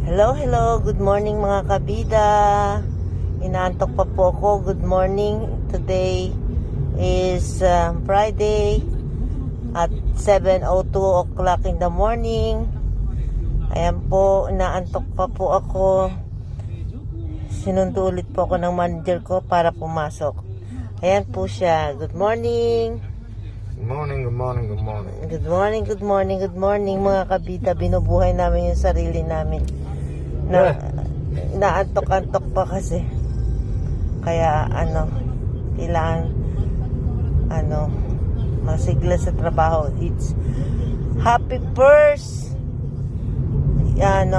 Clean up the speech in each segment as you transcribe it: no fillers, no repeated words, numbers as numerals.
Hello, hello. Good morning mga kabida. Inaantok pa po ako. Good morning. Today is Friday at 7:02 o'clock in the morning. Ayan po, inaantok pa po ako. Sinundo ulit po ako ng manager ko para pumasok. Ayan po siya. Good morning. Good morning, good morning, good morning. Good morning, good morning, good morning mga kabida. Binubuhay namin yung sarili namin. Naantok-antok pa kasi. Kaya kailangan masigla sa trabaho. It's happy first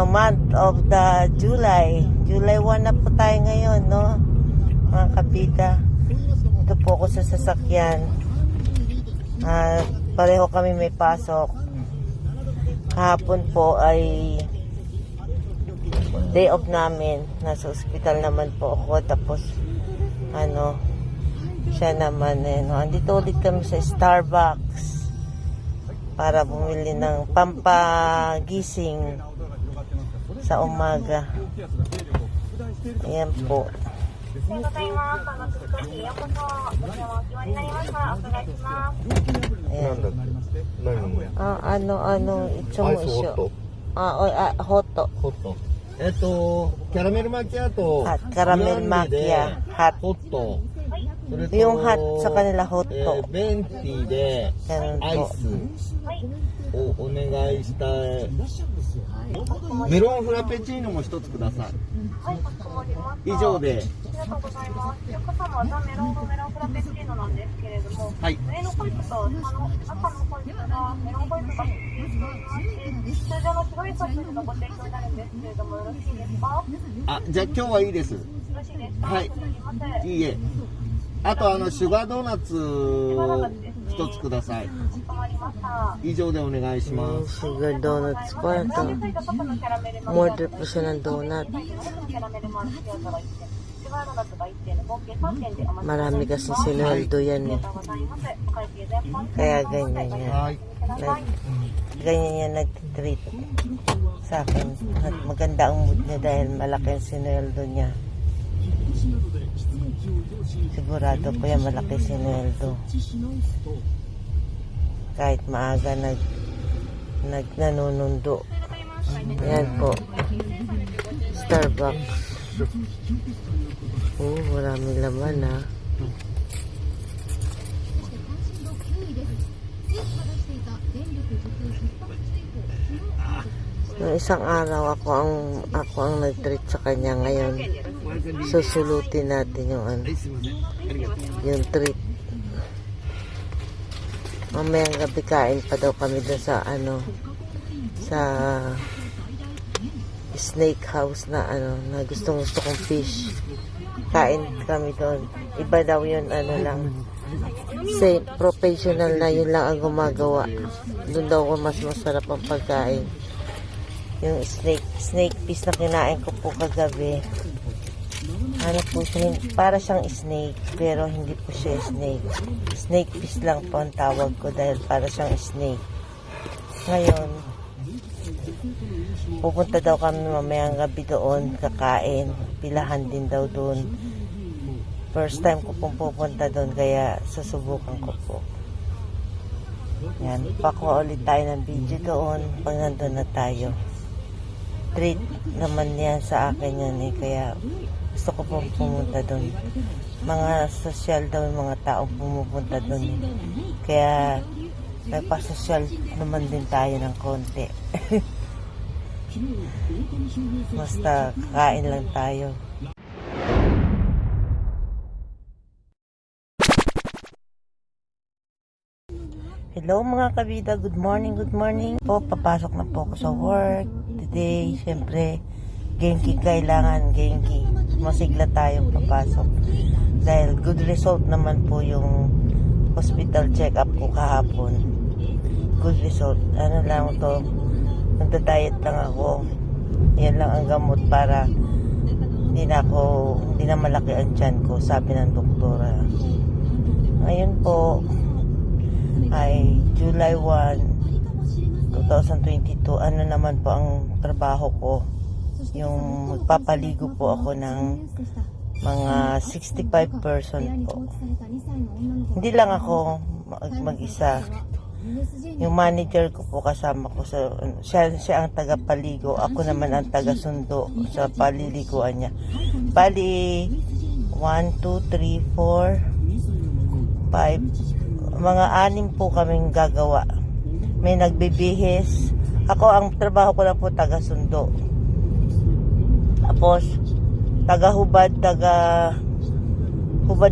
month of the July. July 1 na po tayo ngayon, no? Mga kabida. Ito po ako sa sasakyan. Pareho kami may pasok. Kahapon po ay day off namin. Nasa ospital naman po ako. Tapos siya naman andito ulit kami sa Starbucks para bumili ng pampagising sa umaga. Ayan po. Itsumo hoto.キャラメルマキアと Hot caramel macchia. Hot. ホット Yung hot sa kanila hoto. ベンティで Ganun アイ po. スをお願いしたい。メロンフラペチーノも一つください。以上で。ありがとうございます。お客様はザ・メロンフラペチーノなんですけれども、はい。上のホイップと赤のホイップがメロンホイップが付いていまして、通常の白いホイップのご提供になるんですけれども、よろしいですか？あ、じゃあ今日はいいです。よろしいですか？はいすみません。いいえ。あとシュガードーナツ一つください。かしこまりました。以上でお願いします。 Sugar donuts pa ito. ついたパパのキャラメルマキアと Order po siya ng donut. 僕のキャラメルマキアとが1点、シュガードーナツが1点の合計3点でお待ちください。 Marami kasi sinuldo yan あり eh. がとうございます。お会計全般 Kaya ganyan yan. はい。 Ganyan yan nag-treat sa akin. At maganda ang mood niya dahil malaki ang sinuldo niya. Sigurado ko yan malaki sinuldo. Kahit maaga nanunundo. Ayan po. Starbucks. Maraming laman ha. Noong isang araw ako ang nag-treat sa kanya. Ngayon susulutin natin yung treat. Mamayang gabi kain pa daw kami doon sa sa snake house na na gustong kong fish. Kain kami doon. Iba daw yun lang. Say, professional na yun lang ang gumagawa. Doon daw mas masarap ang pagkain. Yung snake piece na kinain ko po kagabi. Po siya, para siyang snake, pero hindi po siya snake. Snake piece lang po ang tawag ko dahil para siyang snake. Ngayon, pupunta daw kami mamayang gabi doon, kakain. Pilahan din daw doon. First time ko pong pupunta doon, kaya susubukan ko po. Yan, pakuha ulit tayo ng video doon pag nandun na tayo. Treat naman yan sa akin yan kaya gusto ko pong pumunta doon. Mga social daw yung mga taong pumupunta doon. Kaya nagpa-social naman din tayo ng konti. Basta kain lang tayo. Hello mga kabida, good morning po. Papasok na po ako sa work today. Siyempre, genki kailangan, genki. Masigla tayong papasok. Dahil good result naman po yung hospital check-up ko kahapon. Good result. Lang to, nagda-diet lang ako. Yan lang ang gamot para hindi na malaki ang tiyan ko, sabi ng doktora. Ngayon po ay July 1, 2022. Ano naman po ang trabaho ko? Yung magpapaligo po ako ng mga 65 person po. Hindi lang ako mag-isa. Yung manager ko po kasama ko siya ang tagapaligo. Ako naman ang taga-sundo sa paliliguan niya. Bali 1, 2, 3, 4, 5 mga 6 po kaming gagawa. May nagbibihis. Ako ang trabaho ko lang po taga-sundo. Tapos taga-hubad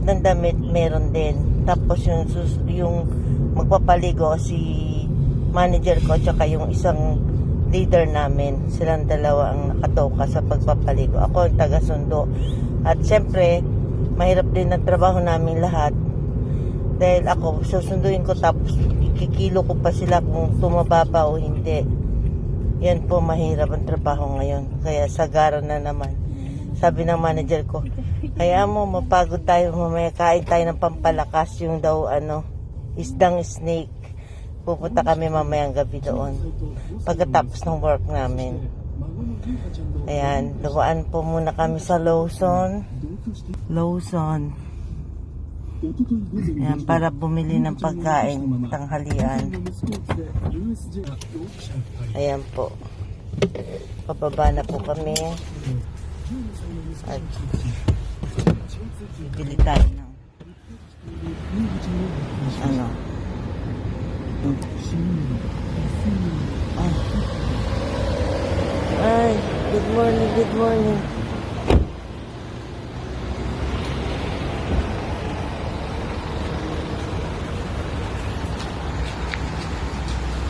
ng damit meron din. Tapos yung magpapaligo si manager ko tsaka yung isang leader namin. Silang dalawa ang nakatoka sa pagpapaligo. Ako ang taga-sundo. At syempre, mahirap din ang trabaho namin lahat. Dahil ako, susunduin ko tapos kikilo ko pa sila kung tumaba pa o hindi. Yan po, mahirap ang trabaho ngayon. Kaya sagara na naman. Sabi ng manager ko, kaya mo, mapagod tayo mamaya, kain tayo ng pampalakas yung daw isdang snake. Pupunta kami mamayang gabi doon. Pagkatapos ng work namin. Ayan, dumaan po muna kami sa Lawson. Ayan, para bumili ng pagkain, tanghalian. Ayan po. Pababa na po kami. At bibili tayo ng Ay, good morning.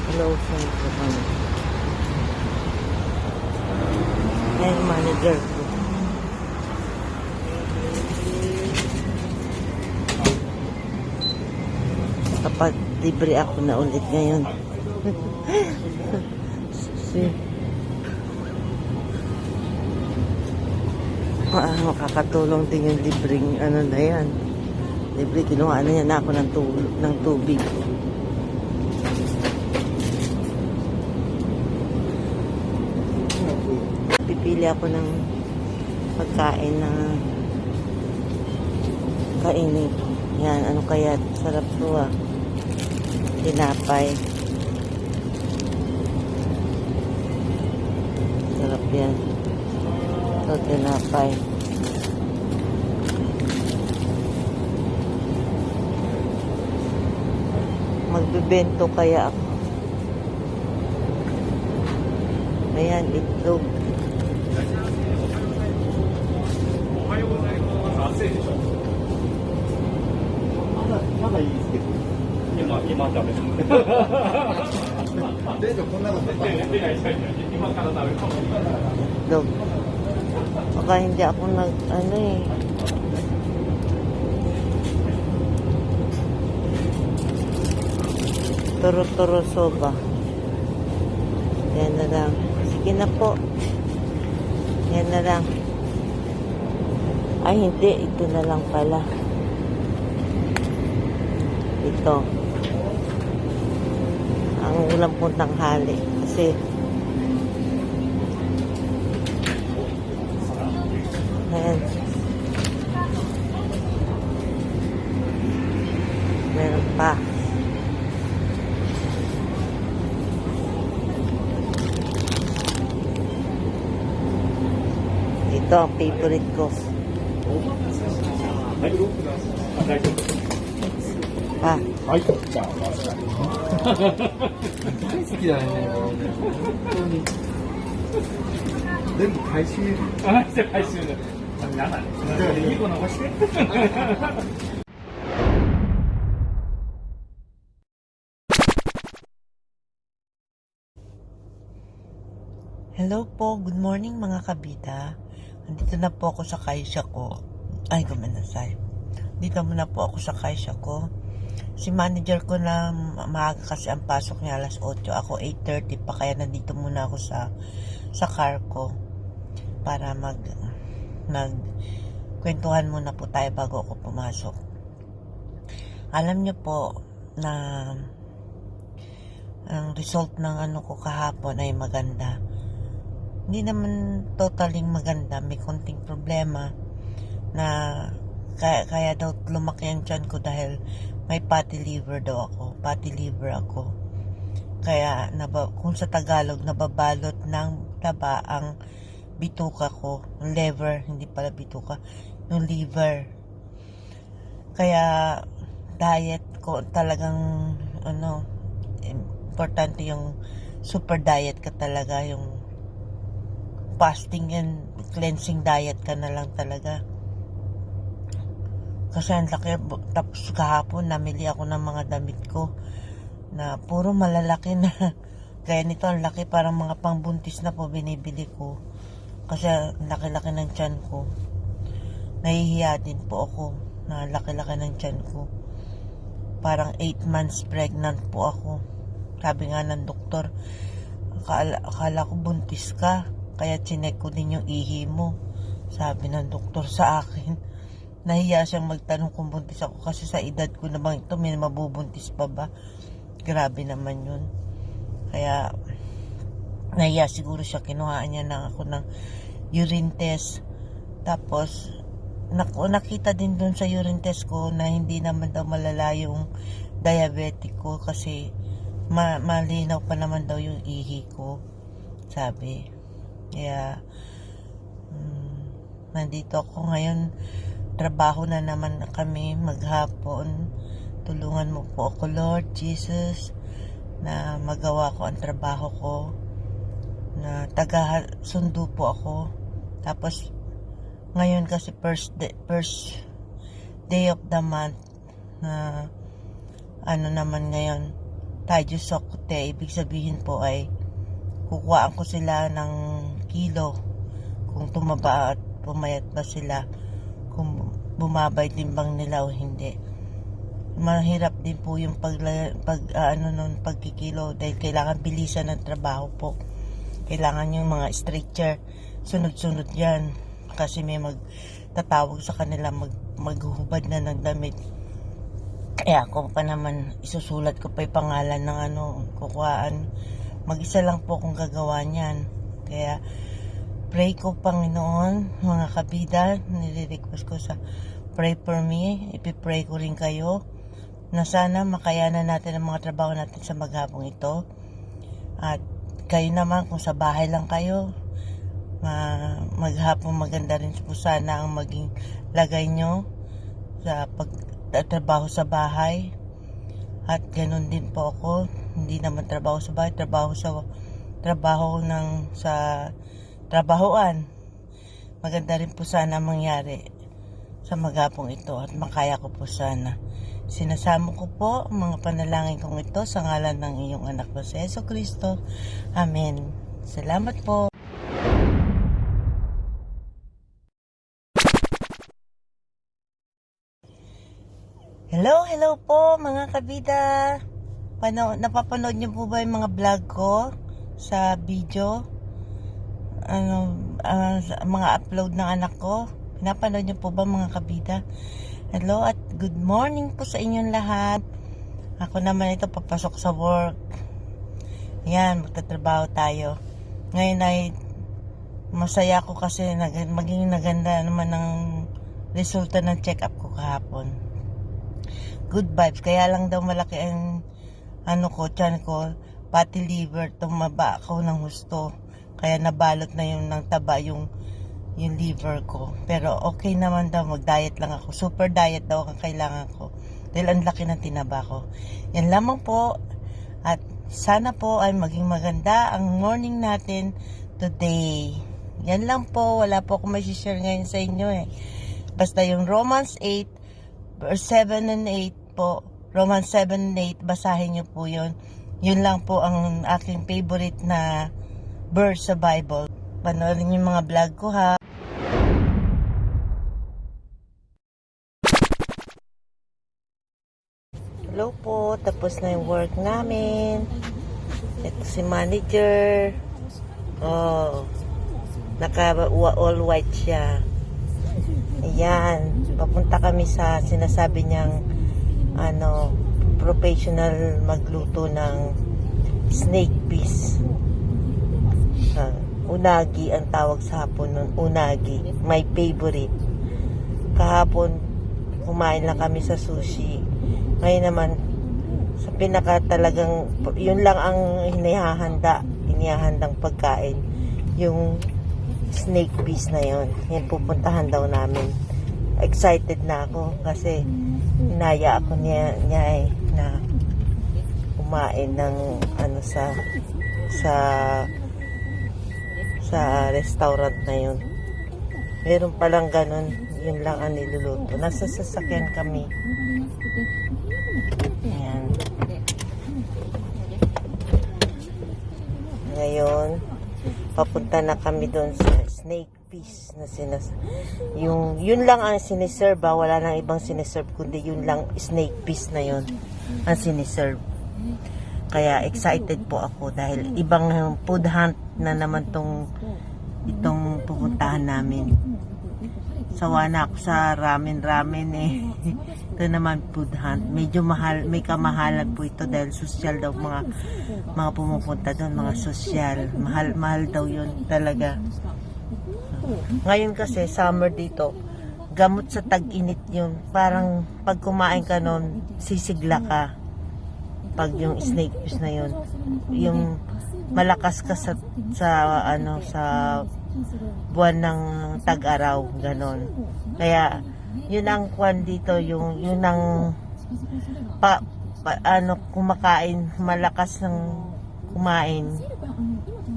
Hello, friend. Ayan, manager ko. Kapag libre ako na ulit ngayon. Makakatulong din yung libreng na yan. Libre, kinuha na yan ako ng tubig. Pipili ako ng pagkain na kainin. Yan, ano kaya? Sarap to tinapay. Sarap yan. Ito, tinapay. Magbibento kaya ako. Ayan, itlog. Itlog. Baka hindi ako Toro-toro soba. Yan na lang. Sige na po. Yan na lang. Ay, hindi. Ito na lang pala. Ito. Ang ulam pong tanghali. Kasi ayan. Meron pa. Ito ang favorite ko. Ah. はい、じゃあ、まずは。大好きだね、本当に。全部回収。あ、回収だ。皆さん、いい子残して。Hello po, good morning mga kabida. Andito na po ako sa kaisya ko. Ay, kumanasay. Dito muna po ako sa kaisya ko. Si manager ko na maaga kasi ang pasok niya alas 8. Ako 8:30 pa, kaya nandito muna ako sa car ko. Para kwentuhan muna po tayo bago ako pumasok. Alam niyo po na ang result ng ko kahapon ay maganda. hindi naman totaling maganda. May konting problema na kaya daw lumaki ang tiyan ko dahil may fatty liver daw ako. Fatty liver ako. Kaya kung sa Tagalog, nababalot ng taba ang bituka ko. Yung liver, hindi pala bituka. Yung liver. Kaya diet ko talagang importante yung super diet ka talaga, yung fasting and cleansing diet ka na lang talaga. Kasi ang laki, tapos kahapon namili ako ng mga damit ko na puro malalaki na. Kaya nito ang laki, parang mga pangbuntis na po binibili ko. Kasi laki-laki ng tiyan ko. Nahihiya din po ako na laki-laki ng tiyan ko. Parang 8 months pregnant po ako. Sabi nga ng doktor, akala ko buntis ka, kaya chinek ko din yung ihi mo. Sabi ng doktor sa akin. Nahiya siyang magtanong kung buntis ako kasi sa edad ko na bang ito, may mabubuntis pa ba? Grabe naman yun. Kaya nahiya siguro siya, kinuhaan niya na ako ng urine test. Tapos nakita din dun sa urine test ko na hindi naman daw malala yung diabetic ko kasi malinaw pa naman daw yung ihi ko, sabi. Kaya nandito ako ngayon, trabaho na naman kami maghapon. Tulungan mo po ako, Lord Jesus, na magawa ko ang trabaho ko, na taga-sundo po ako. Tapos ngayon kasi first day of the month na naman ngayon, Taiju Sokute, ibig sabihin po ay kukuhaan ko sila ng kilo kung tumaba at pumayat ba sila, kung bumabay timbang nila o hindi. Mahirap din po yung pagkikilo dahil kailangan bilisan ng trabaho po. Kailangan yung mga stretcher sunod-sunod yan kasi may magtatawag sa kanila, maghuhubad na ng damit. Kaya ako pa naman isusulat ko pa yung pangalan ng kukuhaan. Mag-isa lang po kung gagawa niyan. Kaya pray ko, Panginoon, mga kabida, nire-request ko sa pray for me. Ipipray ko rin kayo na sana makayanan natin ang mga trabaho natin sa maghapong ito. At kayo naman, kung sa bahay lang kayo, maghapong maganda rin po sana ang maging lagay nyo sa pagtatrabaho sa bahay. At ganun din po ako, hindi naman trabaho sa bahay, trabaho sa trabahoan. Maganda rin po sana mangyari sa maghapong ito at makaya ko po sana. Sinasamo ko po ang mga panalangin kong ito sa ngalan ng iyong anak na si Jesucristo. Amen. Salamat po. Hello po mga kabida. Napapanood niyo po ba yung mga vlog ko sa video? Mga upload ng anak ko? Pinapanood niyo po ba mga kabida? Hello at good morning po sa inyong lahat. Ako naman ito papasok sa work. Yan, magtatrabaho tayo. Ngayon ay masaya ko kasi maging naganda naman ng resulta ng check-up ko kahapon. Good vibes. Kaya lang daw malaki ang tiyan ko, fatty liver, tumaba ako ng husto. Kaya nabalot na yung ng taba yung liver ko. Pero okay naman daw, mag-diet lang ako. Super diet daw ang kailangan ko. Dahil ang laki ng tinaba ko. Yan lamang po. At sana po ay maging maganda ang morning natin today. Yan lang po. Wala po akong may-share ngayon sa inyo eh. Basta yung Romans 8 verse 7 and 8 po. Romans 7 and 8, basahin nyo po yun. Yun lang po ang aking favorite na verse sa Bible. Panoorin yung mga vlog ko ha. Hello po, tapos na yung work namin. Ito si manager. Oh, naka all white siya. Ayan, papunta kami sa sinasabi niyang professional magluto ng snake piece. Unagi ang tawag sa hapon nun. Unagi. My favorite. Kahapon, kumain lang kami sa sushi. Ngayon naman, sa pinaka talagang, yun lang ang inihahandang pagkain. Yung snake piece na yun. Yan pupuntahan daw namin. Excited na ako kasi inaya ako niya na kumain ng ano sa restaurant na yun. Meron palang ganun, yun lang ang niluluto. Nasa sasakyan kami. Ayan. Ngayon, papunta na kami doon sa snake piece na yun lang ang siniserve, wala nang ibang siniserve kundi yun lang, snake piece na yun ang siniserve. Kaya excited po ako dahil ibang food hunt na naman itong pupuntahan namin. Sawa na ako sa ramen eh. Ito naman food hunt. Medyo mahal, may kamahalan po ito dahil social daw mga pumupunta doon, mga social. Mahal daw yun talaga. Ngayon kasi summer dito, gamot sa tag-init yun. Parang pag kumain ka nun, sisigla ka. Pag yung snake fish na yun, yung malakas ka sa buwan ng tag-araw, ganon. Kaya yun ang kwan dito, yun ang kumakain, malakas ng kumain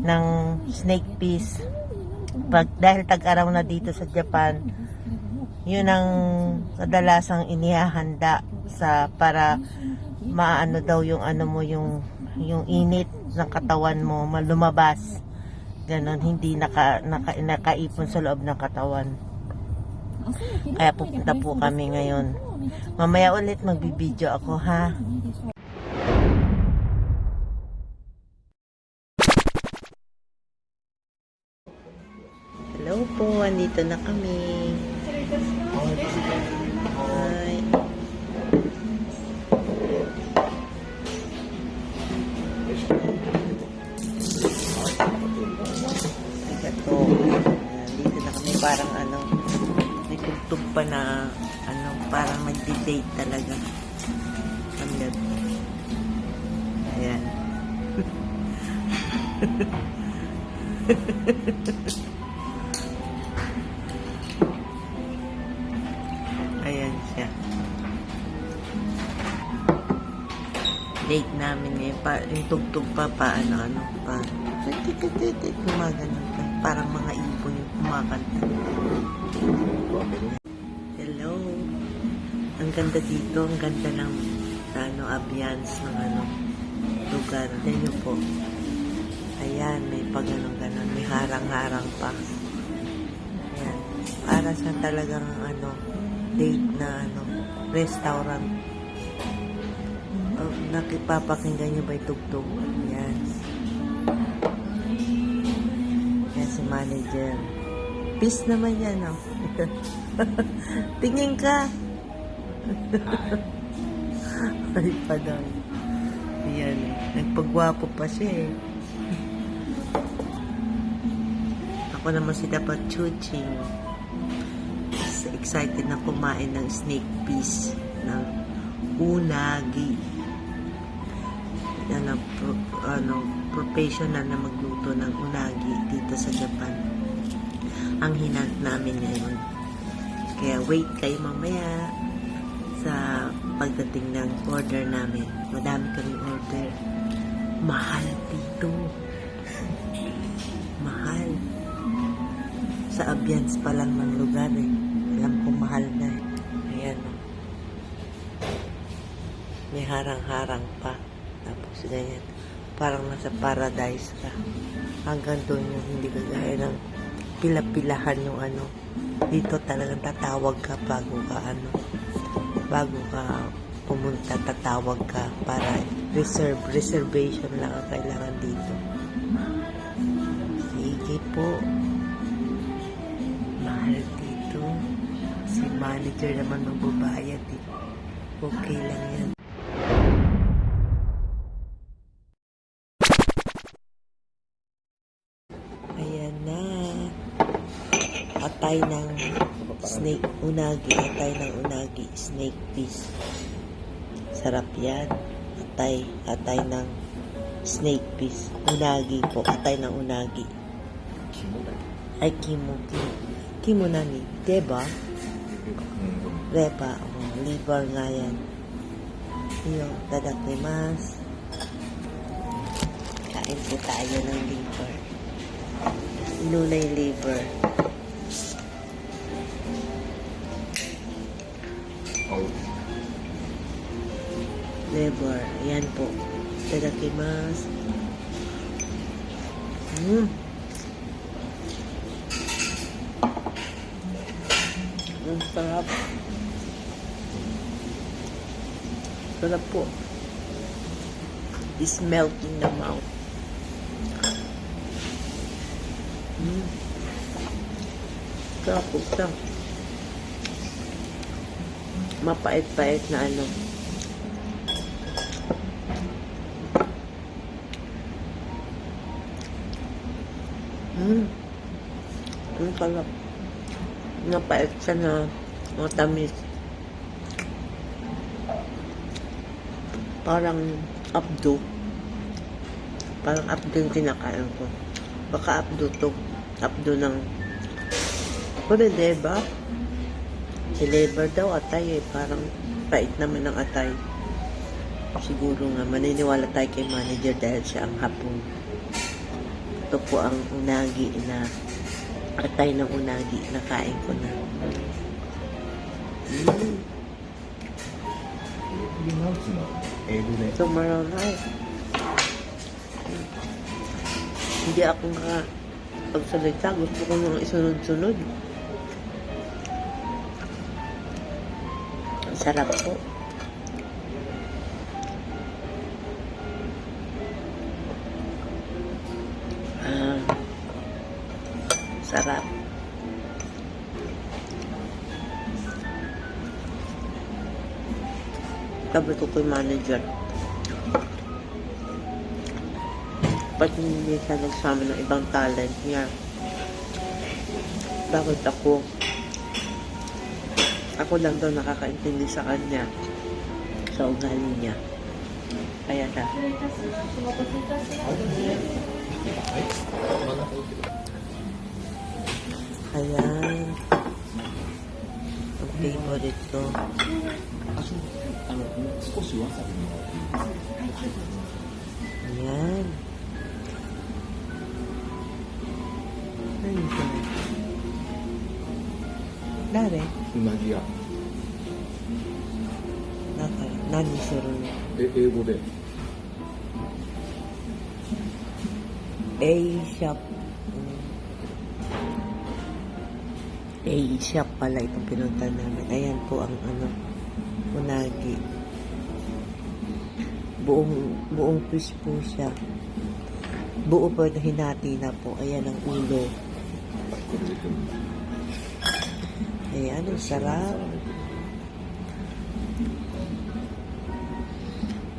ng snake fish. Dahil tag-araw na dito sa Japan, yun ang kadalasang inihahanda para maano daw yung yung init ng katawan mo lumabas. Ganon, hindi nakaipon sa loob ng katawan. Kaya pupunta po kami ngayon. Mamaya ulit magbibideo ako, ha. Hello po, andito na kami. Hi. Ito, dito na kami, parang may tugtog pa na parang nagdi-date talaga. Hanggang ayan. Ayan siya. Date namin ngayon. Yung tugtog pa gumagano pa. Parang mga ibon yung kumakanta. Hello. Ang ganda dito. Ang ganda ng ambiance ng lugar. Tignan nyo po. Ayan, may pag-ganon. May harang-harang pa. Ayan. Para sa talagang date na restaurant. Nakipapakinggan nyo ba yung tugtog? Ayan. Ayan si manager. Peace naman yan, no? Tingin ka. Ay pa daw. Ayan. Nagpagwapo pa siya eh. Ako naman si dapat chuching. Excited na kumain ng snake piece ng unagi. Professional na magluto ng unagi dito sa Japan. Ang hinant namin ngayon. Kaya wait kayo mamaya sa pagdating ng order namin. Madami kami order. Mahal dito. Mahal. Sa ambience pa lang ng lugar eh. Alam ko mahal na eh. Ayan. May harang-harang pa. Tapos ganyan. Parang nasa paradise ka. Hanggang doon yung hindi ka gaya ng pila-pilahan yung Dito talagang tatawag ka bago ka pumunta, tatawag ka para reservation lang ang kailangan dito. Sige po. Mahal dito. Si manager naman magbabayad eh. Okay lang yan. Ayan, atay ng snake unagi, atay ng unagi, snake piece. Sarap yan. Atay ng snake piece. Unagi po, atay ng unagi. Ay, kimo. Kimo nani? Diba? Reba, liver nga yan. Yung tadakimasu. Kain po tayo ng liver. Inuna yung liver. Liver. Ayan po. Tadakimasu. Ang sarap. Sarap po. It's melting the mouth. Sarap po. Sarap. Mapait-pait na ano. Ang sarap. Napait siya na matamis. Parang abdo. Parang abdo yung kinakain ko. Baka abdo to. Abdo ng diba? Si liver daw atay eh. Parang pait naman ng atay. Siguro nga maniniwala tayo kay manager dahil siya ang hapon. Ito po ang unagi na atay ng unagi na kain ko na. Tomorrow night. Hindi ako pagsalita. Gusto ko nang isunod-sunod. Ang sarap po. Sarap. Sabi ko kay manager, ba't hindi siya nagsama ng ibang talent niya? Bakit ako? Ako lang daw nakakaintindi sa kanya, sa ugali niya. Kaya na. Ayan. Ang favorite ko. Ayan. Ano siya? Nare? うなぎ屋 Nani suru? 英語で A-shop. A-shop pala itong pinunta namin. Ayan po ang unagi. Buong fish po siya. Buo po na hinati na po. Ayan ang ulo. Ayan, ang sarap.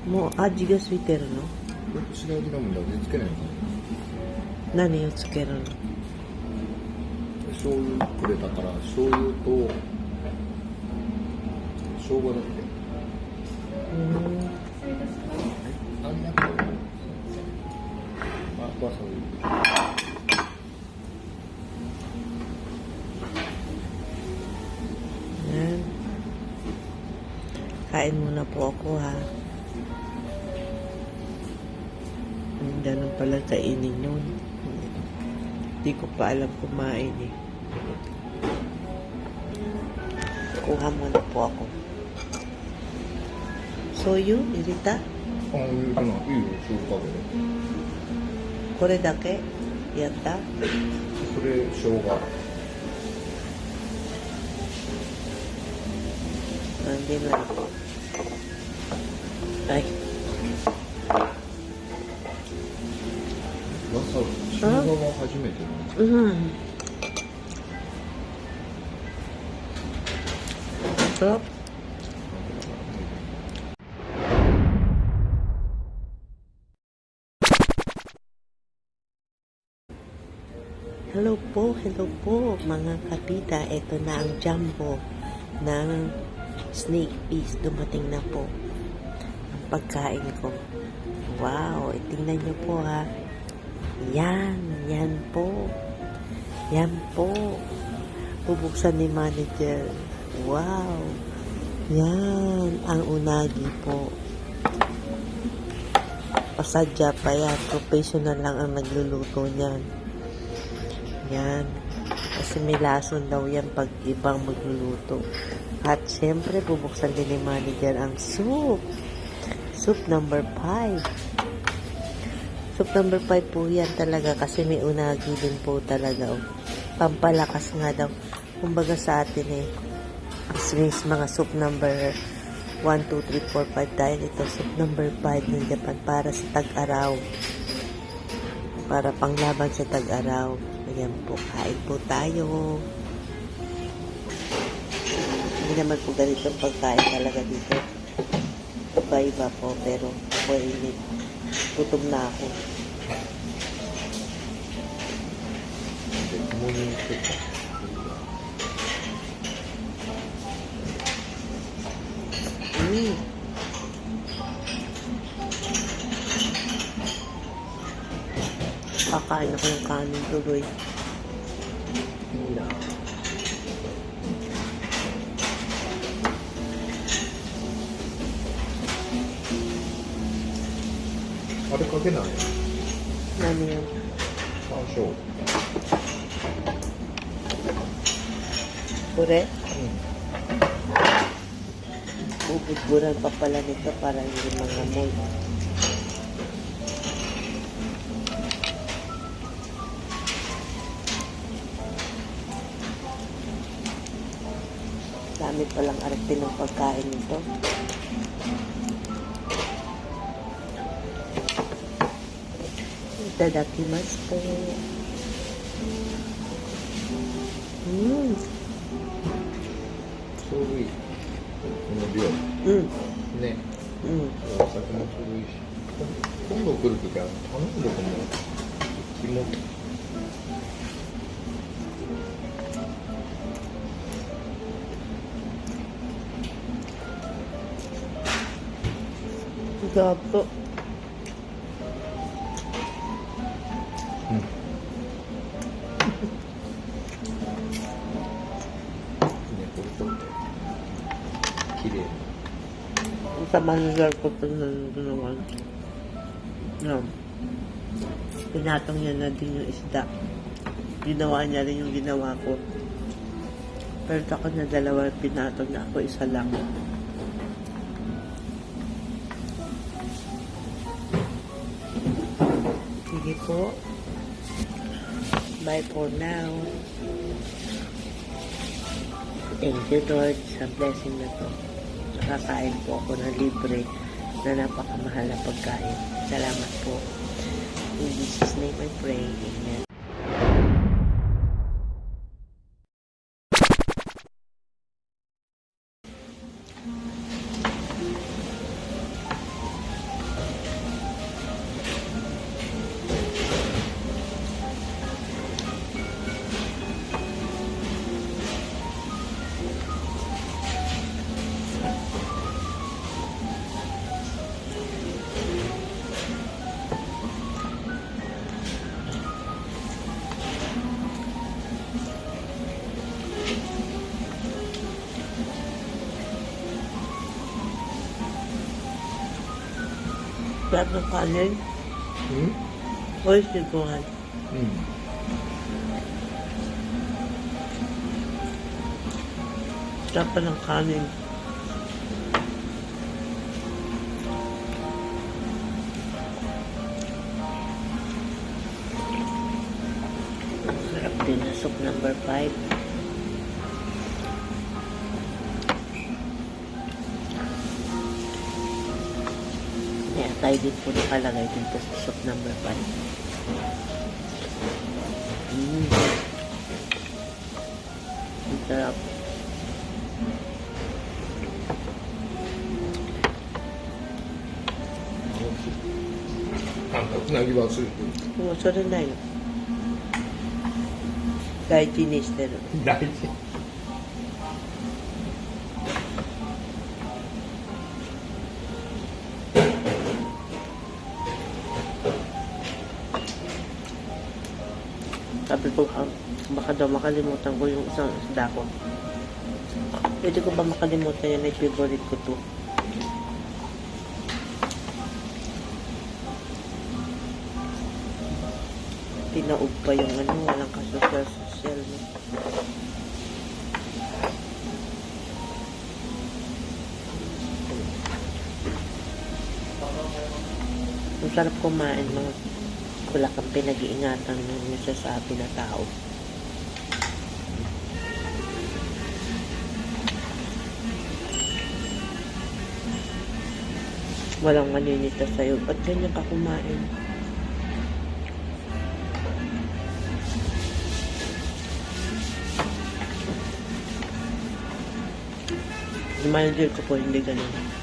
Mo, aji ga suiteru no? 違う味なんだ味付けないのか何をつけるの？な醤油くれたから醤油と生姜だってあんなことあ、わさび Ayan. Kain muna po ako ha. Ganun pala kainin yun. Hindi ko pa alam kumain eh. Kuha muna po ako. Soyu? Irita? あ、いいかな、いいよ、醤油かけて Kore dake? Yatta? それ生姜 Hindi na. Ay. わさび生姜は初めてなんです Sarap. Hello po mga kabida. Ito na ang jumbo ng snake piece. Dumating na po ang pagkain ko. Wow, tingnan nyo po ha. Yan po. Yan po. Bubuksan ni manager. Wow. Yan, ang unagi po. Pasadya pa yan. Professional lang ang nagluluto niyan. Yan. Kasi may lason daw yan pag ibang magluluto. At syempre, bubuksan din ni manager ang soup. Soup number 5. Soup number 5 po yan talaga kasi may unagi din po talaga. Oh. Pampalakas nga daw. Kumbaga sa atin since mga soup number 1, 2, 3, 4, 5 tayo. Ito soup number 5 ng Japan para sa tag-araw. Para panglaban sa tag-araw. Ayan po, kain po tayo. Hindi naman po ganito pagkain talaga dito. Iba-iba po, pero ako init. Gutom na ako. Kakain ako ng kanin tuloy.あれかけないAno yun? 山椒 Pure? Bubudburan pa pala nito para hindi mangamoy. Dami palang arte ng pagkain nito. Itadakimasu po.ちょうどいいこの量ねお酒もちょうどいいし今度来るときは頼んでこの肝Gapo. Sa manager ko ito na naman. No. Pinatong niya na din yung isda. Ginawa niya rin yung ginawa ko. Pero ako na dalawa pinatong na ako isa lang. Sige po. Bye for now. Thank you Lord sa blessing na to. Nakakain po ako ng libre na napakamahal na pagkain. Salamat po. In Jesus' name I pray. Amen. Sarap ng kanin. Oyster ko nga. Sarap pa ng kanin. Sarap din na soup number 5. Kaya tayo din po nakalagay dito sa soup number 5. Ang sarap.つなぎはスープ もうそれないの。大事にしてる。大事。Sabi ko, baka daw makalimutan ko yung isang isda ko. Pwede ko ba makalimutan yan? Ay, favorite ko to. Tinaog pa yung ano, walang kasosyal-sosyal. No? Ang sarap kumain, mga wala kang pinag-iingatan ng nasasabi na tao. Walang maninita sa'yo. Ba't ganyan ka kumain? Yung manager ko po, hindi ganun.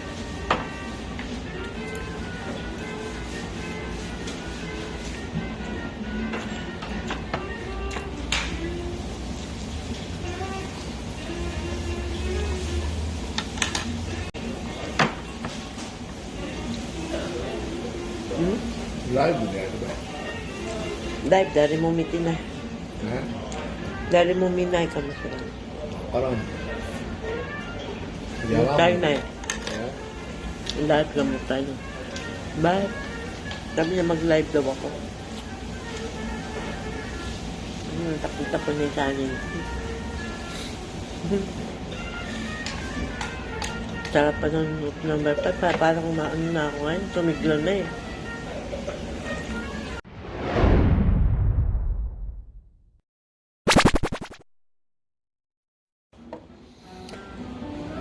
ライブでやればいい。 Dahil, dari mo mitinay. ね。 Dari mo minay ka mo sila. あらん。 Mutay na eh. え Live lang mutay na. Bakit? Sabi niya mag-live daw ako. Nakita po niya sa akin. Sarap pa ng number 5. Parang kumaano na ako ngayon. Tumiglo na eh.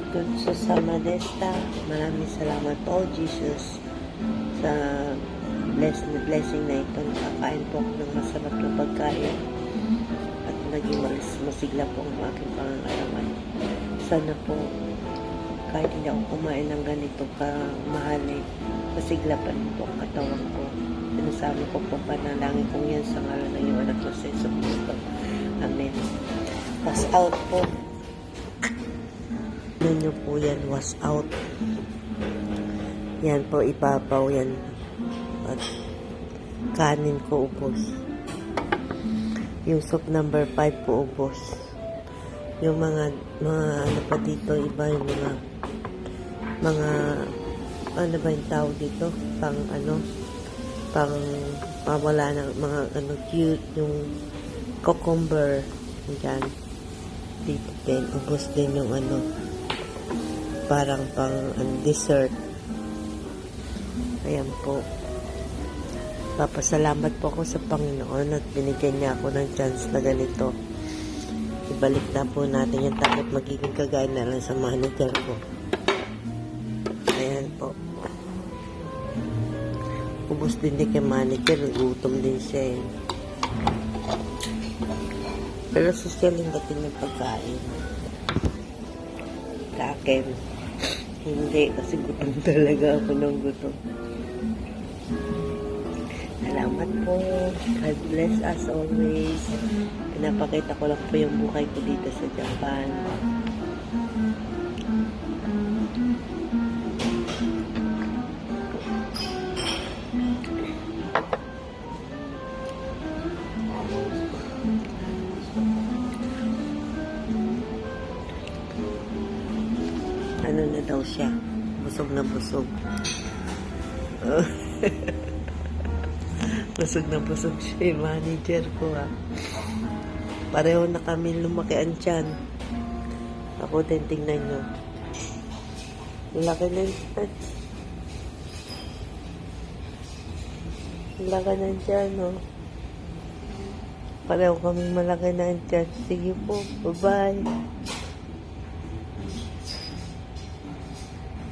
Good sa Samadesta. Maraming salamat po, Jesus, sa blessing na ito. Nakakain po ako ng masarap na pagkain at naging masigla po ang aking pangangalaman. Sana po, kahit hindi ako kumain ng ganito kamahali, masigla pa rin po ang katawan ko. Sinasama ko po panalangin kong yan sa ngalan ng iyong anak ko sa Yesu Cristo. Amen. Was out po. Nyo po yan, was out. Yan po, ipapaw yan. At kanin ko ubos. Yung soup number 5 po ubos. Yung mga ano pa dito, iba yung mga ano ba yung tawag dito? Pang mawala ng mga cute, yung cucumber. Yan. Dito din, ubos din yung parang pang dessert. Ayan po. Papasalamat po ako sa Panginoon at binigyan niya ako ng chance na ganito. Ibalik na po natin yung takot magiging kagaya na lang sa manager ko. Ayan po. Ubus din kay manager. Gutom din siya eh. Pero sosyalin dating yung pagkain. Sa akin. Hindi, kasi gutom talaga ako ng gutom. Salamat po. God bless as always. Pinapakita ko lang po yung buhay ko dito sa Japan. Ano na daw siya? Busog na busog. Busog na busog siya yung manager ko ha. Pareho na kami lumaki ang tiyan. Ako din, tingnan nyo. Laki na yung tiyan. Laki na yung tiyan, no? Pareho kaming malaki na ang tiyan. Sige po, bye-bye.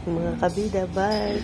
Mga kabida, bye!